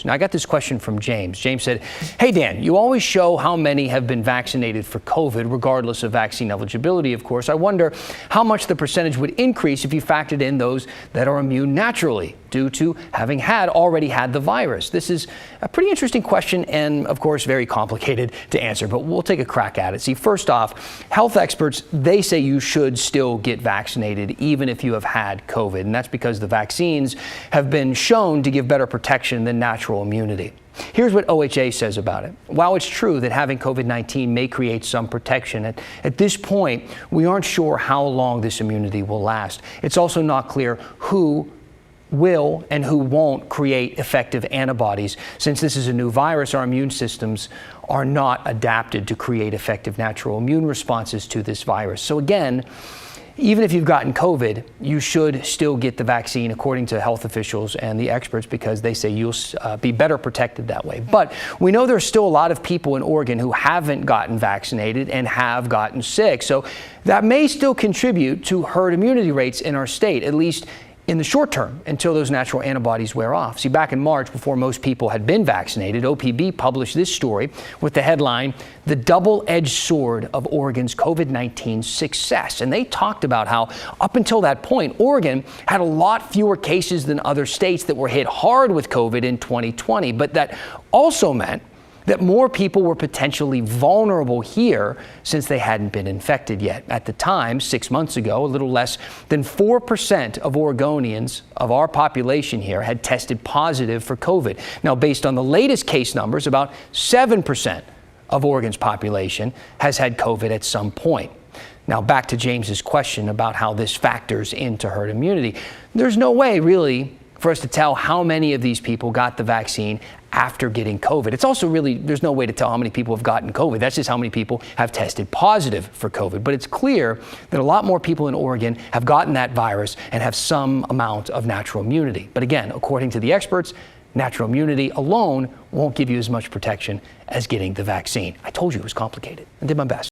Now, I got this question from James. James said, "Hey, Dan, you always show how many have been vaccinated for COVID, regardless of vaccine eligibility, of course. I wonder how much the percentage would increase if you factored in those that are immune naturally due to having already had the virus." This is a pretty interesting question and, of course, very complicated to answer, but we'll take a crack at it. See, first off, health experts, they say you should still get vaccinated even if you have had COVID, and that's because the vaccines have been shown to give better protection than natural immunity. Here's what OHA says about it. While it's true that having COVID-19 may create some protection, at this point, we aren't sure how long this immunity will last. It's also not clear who will and who won't create effective antibodies. Since this is a new virus, our immune systems are not adapted to create effective natural immune responses to this virus. So again, even if you've gotten COVID, you should still get the vaccine, according to health officials and the experts, because they say you'll be better protected that way. But we know there's still a lot of people in Oregon who haven't gotten vaccinated and have gotten sick. So that may still contribute to herd immunity rates in our state, at least in the short term, until those natural antibodies wear off. See, back in March, before most people had been vaccinated, OPB published this story with the headline, "The Double-Edged Sword of Oregon's COVID-19 Success." And they talked about how up until that point, Oregon had a lot fewer cases than other states that were hit hard with COVID in 2020. But that also meant that more people were potentially vulnerable here since they hadn't been infected yet. At the time, 6 months ago, a little less than 4% of Oregonians of our population here had tested positive for COVID. Now, based on the latest case numbers, about 7% of Oregon's population has had COVID at some point. Now, back to James's question about how this factors into herd immunity. There's no way, really, for us to tell how many of these people got the vaccine after getting COVID. It's also really, there's no way to tell how many people have gotten COVID. That's just how many people have tested positive for COVID. But it's clear that a lot more people in Oregon have gotten that virus and have some amount of natural immunity. But again, according to the experts, natural immunity alone won't give you as much protection as getting the vaccine. I told you it was complicated. I did my best.